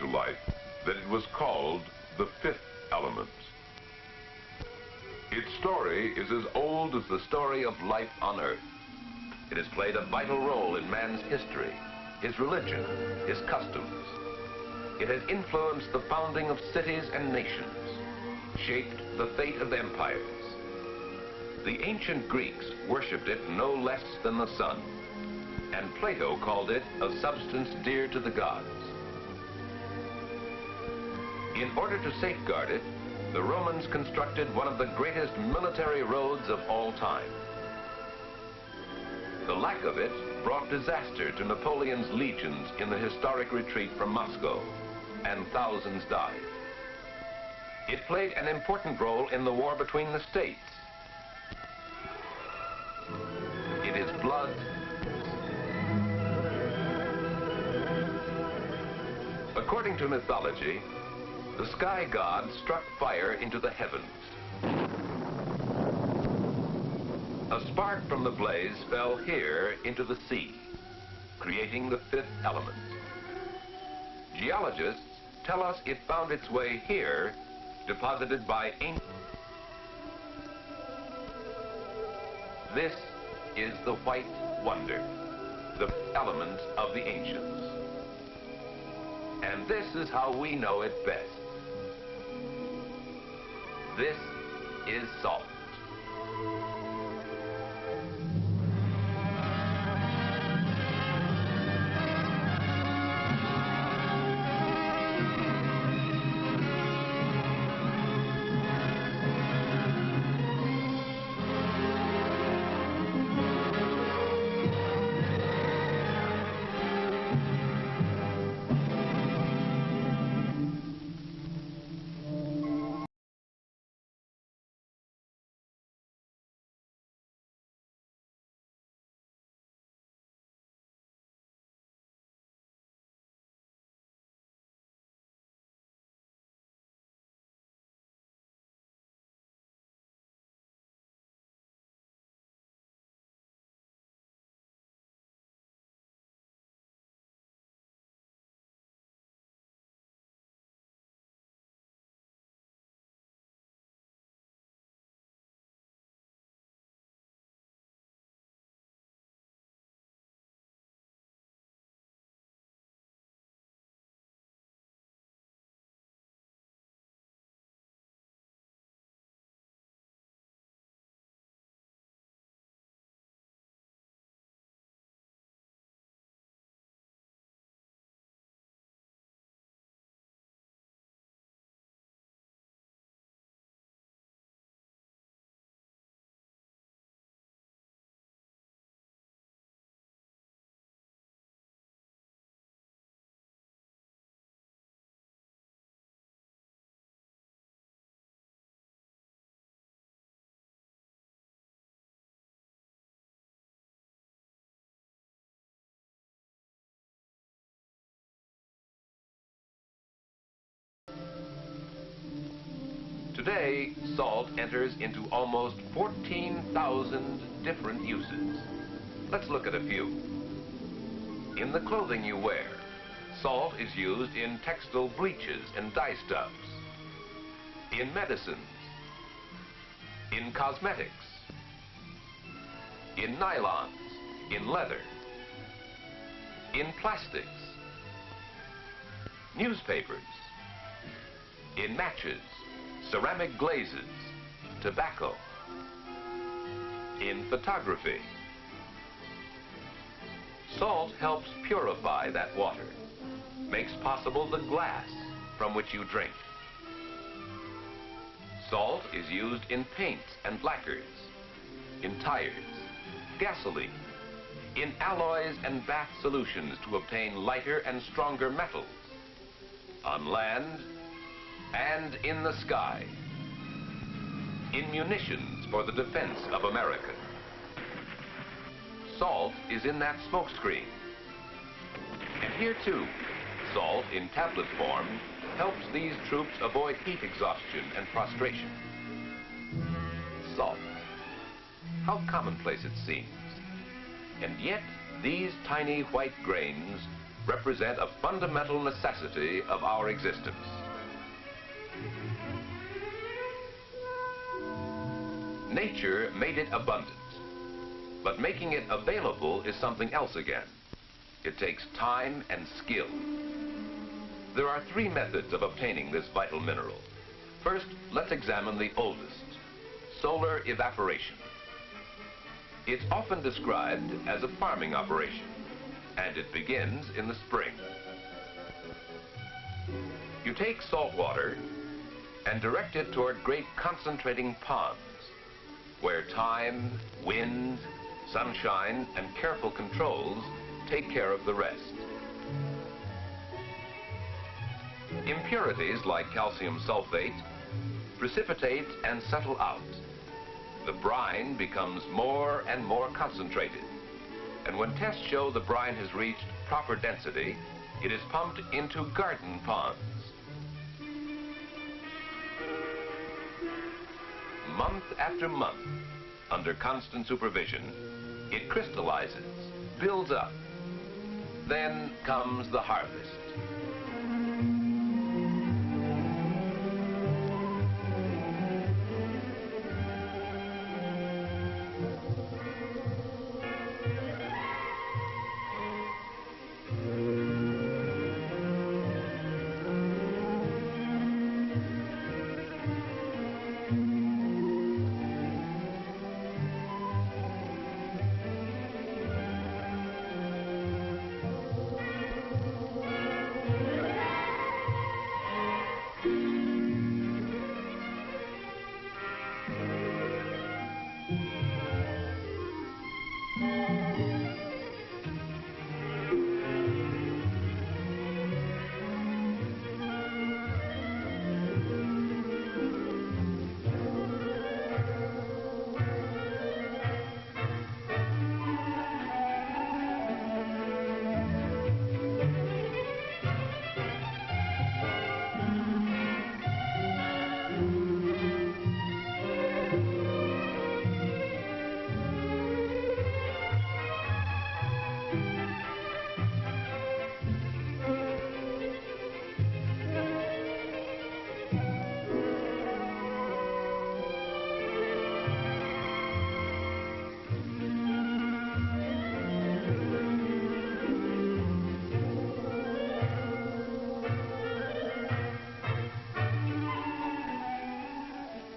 to life that it was called the fifth element. Its story is as old as the story of life on Earth. It has played a vital role in man's history, his religion, his customs. It has influenced the founding of cities and nations, shaped the fate of empires. The ancient Greeks worshipped it no less than the sun, and Plato called it a substance dear to the gods. In order to safeguard it, the Romans constructed one of the greatest military roads of all time. The lack of it brought disaster to Napoleon's legions in the historic retreat from Moscow, and thousands died. It played an important role in the war between the states. It is blood. According to mythology, the sky god struck fire into the heavens. A spark from the blaze fell here into the sea, creating the fifth element. Geologists tell us it found its way here, deposited by ancient. This is the white wonder, the element of the ancients. And this is how we know it best. This is salt. Today, salt enters into almost 14,000 different uses. Let's look at a few. In the clothing you wear, salt is used in textile bleaches and dye stuffs, in medicines, in cosmetics, in nylons, in leather, in plastics, newspapers, in matches, ceramic glazes, tobacco, in photography. Salt helps purify that water, makes possible the glass from which you drink. Salt is used in paints and lacquers, in tires, gasoline, in alloys and bath solutions to obtain lighter and stronger metals, on land and in the sky, in munitions for the defense of America. Salt is in that smoke screen. And here too, salt in tablet form helps these troops avoid heat exhaustion and prostration. Salt. How commonplace it seems. And yet, these tiny white grains represent a fundamental necessity of our existence. Nature made it abundant, but making it available is something else again. It takes time and skill. There are three methods of obtaining this vital mineral. First, let's examine the oldest, solar evaporation. It's often described as a farming operation, and it begins in the spring. You take salt water and direct it toward great concentrating ponds, where time, wind, sunshine, and careful controls take care of the rest. Impurities like calcium sulfate precipitate and settle out. The brine becomes more and more concentrated, and when tests show the brine has reached proper density, it is pumped into garden ponds. Month after month, under constant supervision, it crystallizes, builds up. Then comes the harvest.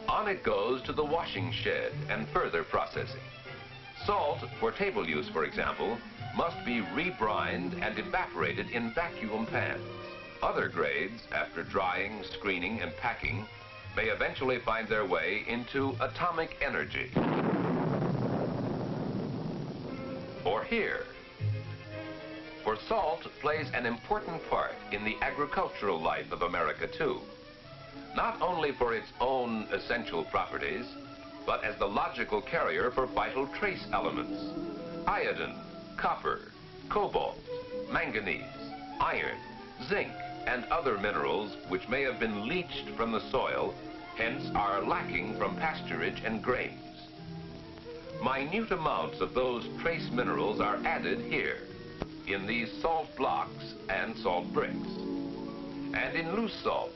On it goes to the washing shed and further processing. Salt, for table use for example, must be rebrined and evaporated in vacuum pans. Other grades, after drying, screening, and packing, may eventually find their way into atomic energy. Or here. For salt plays an important part in the agricultural life of America too. Not only for its own essential properties, but as the logical carrier for vital trace elements: iodine, copper, cobalt, manganese, iron, zinc, and other minerals which may have been leached from the soil, hence are lacking from pasturage and grains. Minute amounts of those trace minerals are added here, in these salt blocks and salt bricks. And in loose salts,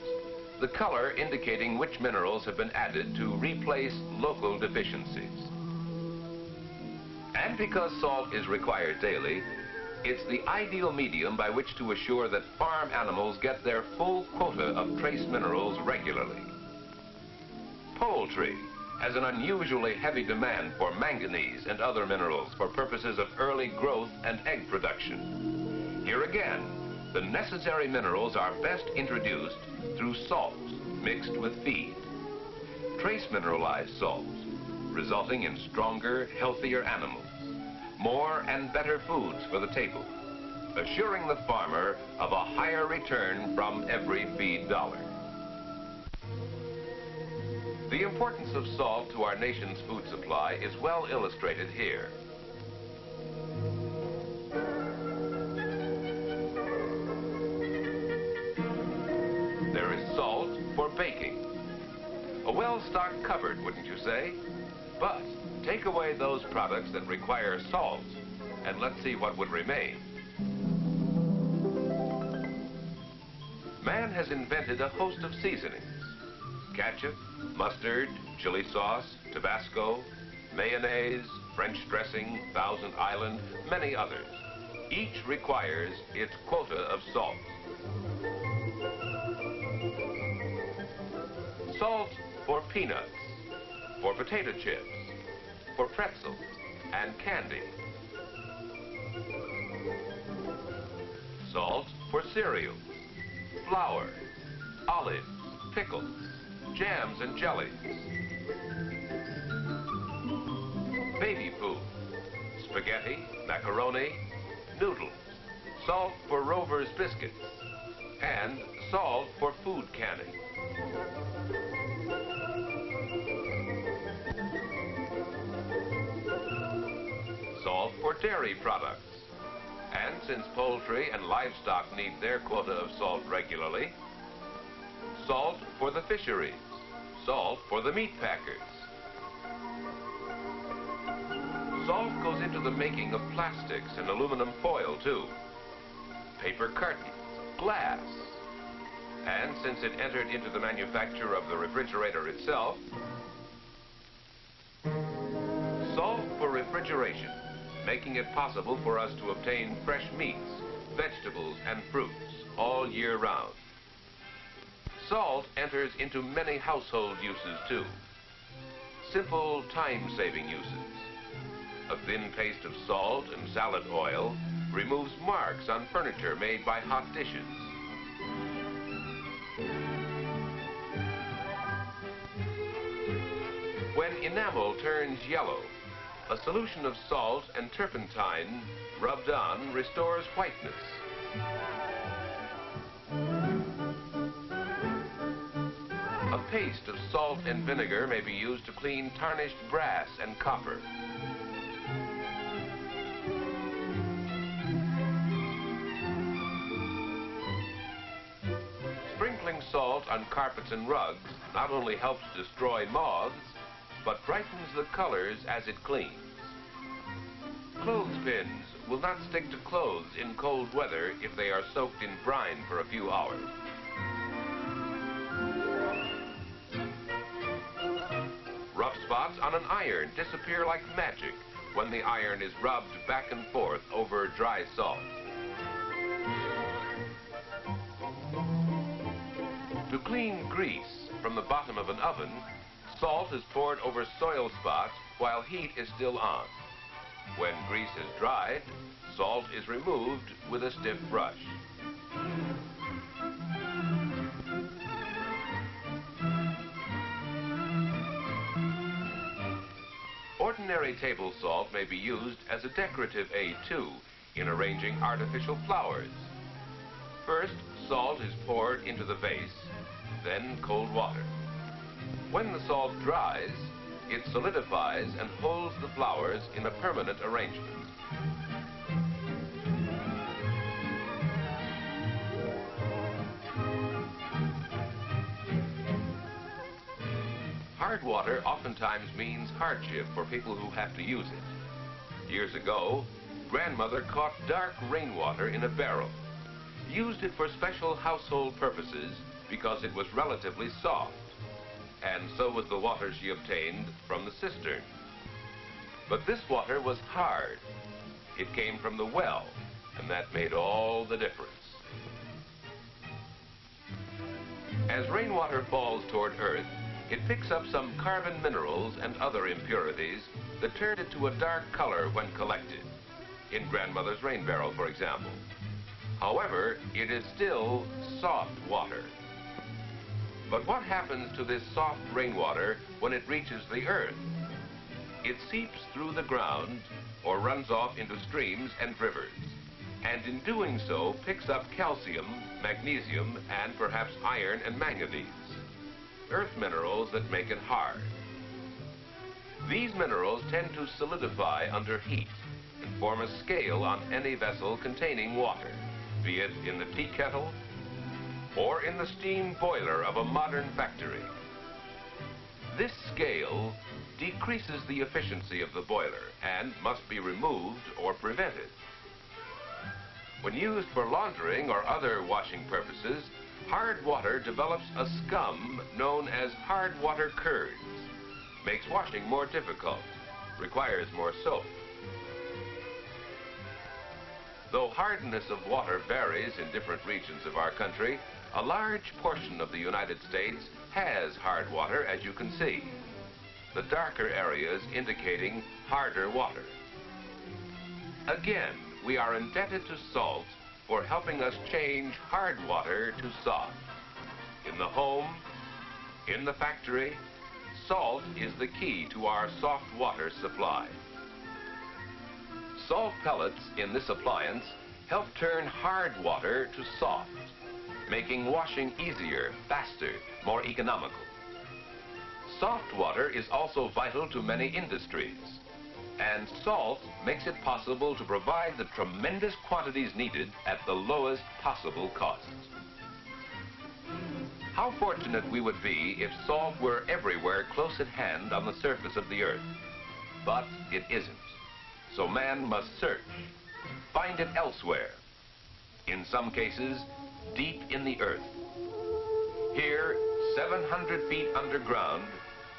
the color indicating which minerals have been added to replace local deficiencies. And because salt is required daily, it's the ideal medium by which to assure that farm animals get their full quota of trace minerals regularly. Poultry has an unusually heavy demand for manganese and other minerals for purposes of early growth and egg production. Here again, the necessary minerals are best introduced through salts mixed with feed. Trace mineralized salts, resulting in stronger, healthier animals, more and better foods for the table, assuring the farmer of a higher return from every feed dollar. The importance of salt to our nation's food supply is well illustrated here. There is salt for baking. A well-stocked cupboard, wouldn't you say? But take away those products that require salt, and let's see what would remain. Man has invented a host of seasonings: ketchup, mustard, chili sauce, Tabasco, mayonnaise, French dressing, Thousand Island, many others. Each requires its quota of salt. Salt for peanuts, for potato chips, for pretzels and candy. Salt for cereals, flour, olives, pickles, jams and jellies. Baby food, spaghetti, macaroni, noodles. Salt for Rover's biscuits, and salt for food canning. Salt for dairy products. And since poultry and livestock need their quota of salt regularly, salt for the fisheries, salt for the meat packers. Salt goes into the making of plastics and aluminum foil too, paper cartons, glass. And since it entered into the manufacture of the refrigerator itself, salt for refrigeration, making it possible for us to obtain fresh meats, vegetables, and fruits all year round. Salt enters into many household uses too. Simple, time-saving uses. A thin paste of salt and salad oil removes marks on furniture made by hot dishes. When enamel turns yellow, a solution of salt and turpentine rubbed on restores whiteness. A paste of salt and vinegar may be used to clean tarnished brass and copper. Sprinkling salt on carpets and rugs not only helps destroy moths, but brightens the colors as it cleans. Clothespins will not stick to clothes in cold weather if they are soaked in brine for a few hours. Rough spots on an iron disappear like magic when the iron is rubbed back and forth over dry salt. To clean grease from the bottom of an oven, salt is poured over soil spots while heat is still on. When grease is dried, salt is removed with a stiff brush. Ordinary table salt may be used as a decorative aid too in arranging artificial flowers. First, salt is poured into the vase, then cold water. When the salt dries, it solidifies and holds the flowers in a permanent arrangement. Hard water oftentimes means hardship for people who have to use it. Years ago, grandmother caught dark rainwater in a barrel, used it for special household purposes because it was relatively soft, and so was the water she obtained from the cistern. But this water was hard. It came from the well, and that made all the difference. As rainwater falls toward earth, it picks up some carbon minerals and other impurities that turn it to a dark color when collected, in grandmother's rain barrel, for example. However, it is still soft water. But what happens to this soft rainwater when it reaches the earth? It seeps through the ground or runs off into streams and rivers, and in doing so picks up calcium, magnesium, and perhaps iron and manganese, earth minerals that make it hard. These minerals tend to solidify under heat and form a scale on any vessel containing water, be it in the tea kettle or in the steam boiler of a modern factory. This scale decreases the efficiency of the boiler and must be removed or prevented. When used for laundering or other washing purposes, Hard water develops a scum known as hard water curds, makes washing more difficult, requires more soap. Though hardness of water varies in different regions of our country, a large portion of the United States has hard water, as you can see. The darker areas indicating harder water. Again, we are indebted to salt for helping us change hard water to soft. In the home, in the factory, salt is the key to our soft water supply. Salt pellets in this appliance help turn hard water to soft, making washing easier, faster, more economical. Soft water is also vital to many industries, and salt makes it possible to provide the tremendous quantities needed at the lowest possible cost. How fortunate we would be if salt were everywhere close at hand on the surface of the earth. But it isn't. So man must search, find it elsewhere. In some cases, deep in the earth. Here, 700 feet underground,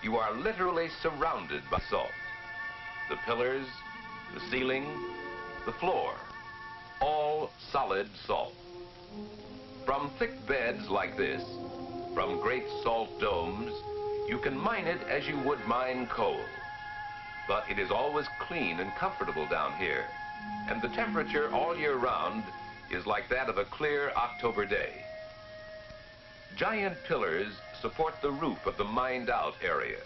you are literally surrounded by salt. The pillars, the ceiling, the floor, all solid salt. From thick beds like this, from great salt domes, you can mine it as you would mine coal. But it is always clean and comfortable down here, and the temperature all year round is like that of a clear October day. Giant pillars support the roof of the mined out area.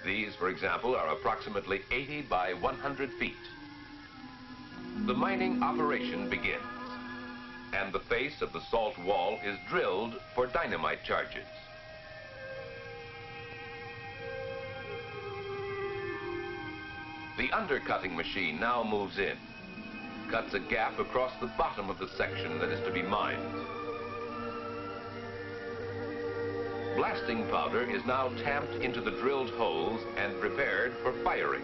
These, for example, are approximately 80 by 100 feet. The mining operation begins, and the face of the salt wall is drilled for dynamite charges. The undercutting machine now moves in, cuts a gap across the bottom of the section that is to be mined. Blasting powder is now tamped into the drilled holes and prepared for firing.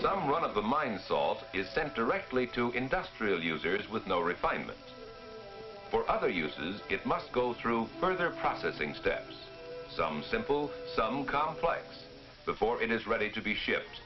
Some run-of-the-mine salt is sent directly to industrial users with no refinement. For other uses, it must go through further processing steps, some simple, some complex, before it is ready to be shipped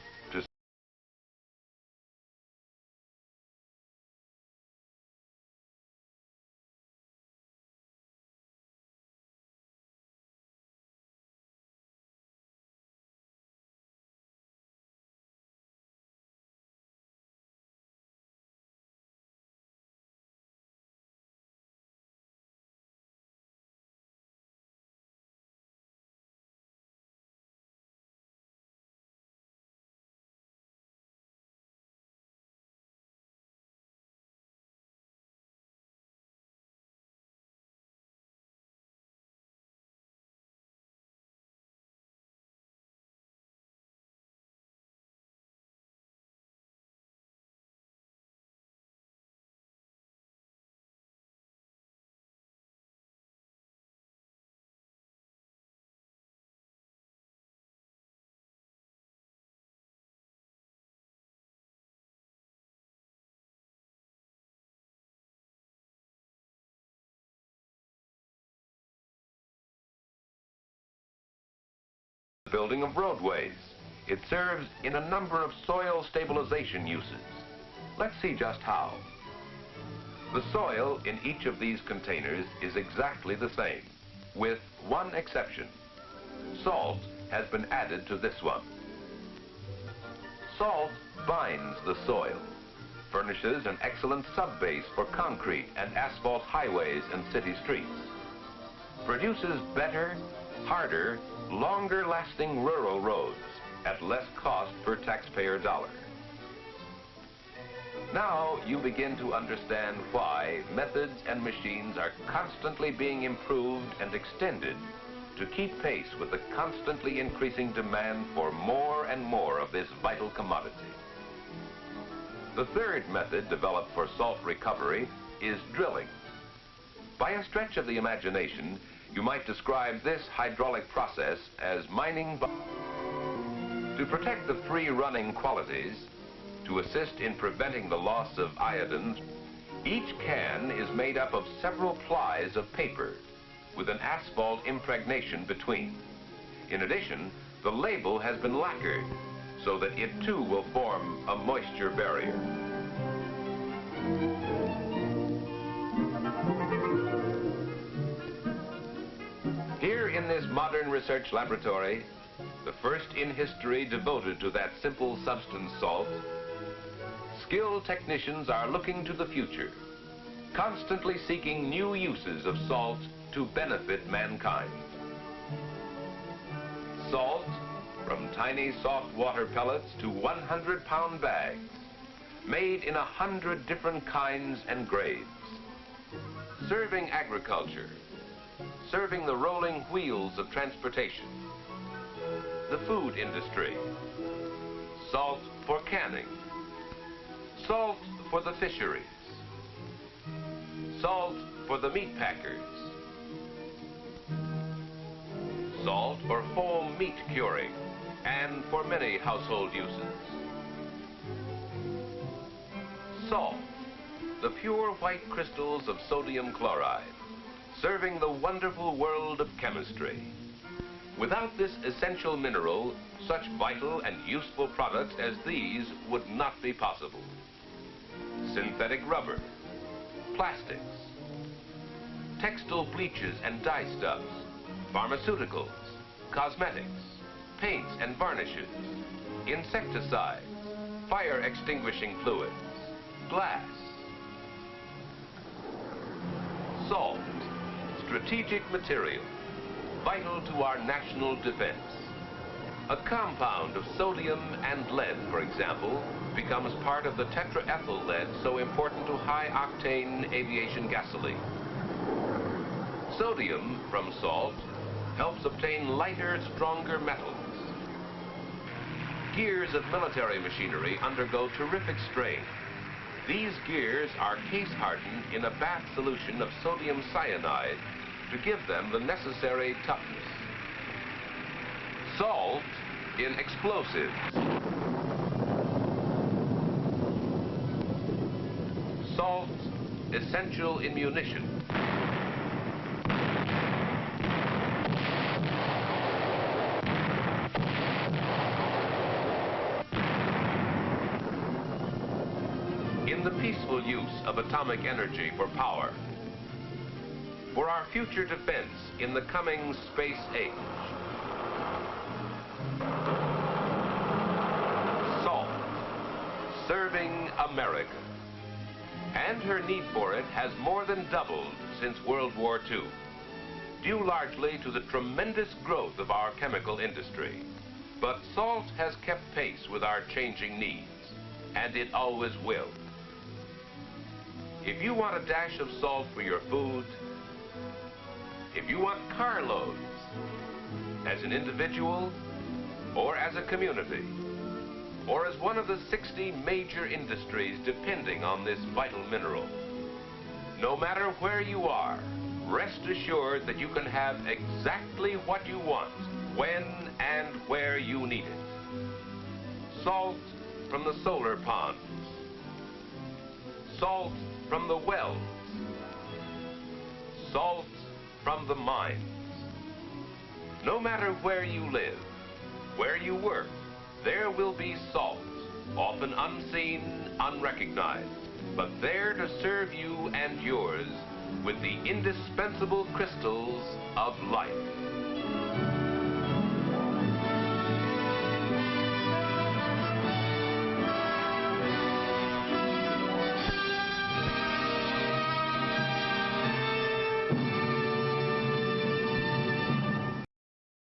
building of roadways. It serves in a number of soil stabilization uses. Let's see just how. The soil in each of these containers is exactly the same, with one exception. Salt has been added to this one. Salt binds the soil, furnishes an excellent subbase for concrete and asphalt highways and city streets, produces better, harder, longer-lasting rural roads at less cost per taxpayer dollar. Now you begin to understand why methods and machines are constantly being improved and extended to keep pace with the constantly increasing demand for more and more of this vital commodity. The third method developed for salt recovery is drilling. By a stretch of the imagination, you might describe this hydraulic process as mining. To protect the free-running qualities, to assist in preventing the loss of iodine, each can is made up of several plies of paper with an asphalt impregnation between. In addition, the label has been lacquered so that it too will form a moisture barrier. Here in this modern research laboratory, the first in history devoted to that simple substance salt, skilled technicians are looking to the future, constantly seeking new uses of salt to benefit mankind. Salt, from tiny soft water pellets to 100-pound bags, made in 100 different kinds and grades, serving agriculture, serving the rolling wheels of transportation, the food industry, salt for canning, salt for the fisheries, salt for the meat packers, salt for home meat curing, and for many household uses. Salt, the pure white crystals of sodium chloride, serving the wonderful world of chemistry. Without this essential mineral, such vital and useful products as these would not be possible. Synthetic rubber, plastics, textile bleaches and dye stuffs, pharmaceuticals, cosmetics, paints and varnishes, insecticides, fire extinguishing fluids, glass. Salt, strategic material, vital to our national defense. A compound of sodium and lead, for example, becomes part of the tetraethyl lead so important to high-octane aviation gasoline. Sodium from salt helps obtain lighter, stronger metals. Gears of military machinery undergo terrific strain. These gears are case-hardened in a bath solution of sodium cyanide to give them the necessary toughness. Salt in explosives. Salt essential in munitions. In the peaceful use of atomic energy for power. For our future defense in the coming space age. Salt, serving America. And her need for it has more than doubled since World War II, due largely to the tremendous growth of our chemical industry. But salt has kept pace with our changing needs, and it always will. If you want a dash of salt for your food, if you want carloads, as an individual, or as a community, or as one of the 60 major industries depending on this vital mineral, no matter where you are, rest assured that you can have exactly what you want, when and where you need it. Salt from the solar ponds. Salt from the wells. Salt from the mines. No matter where you live, Where you work, there will be salts, often unseen, unrecognized, but there to serve you and yours with the indispensable crystals of life.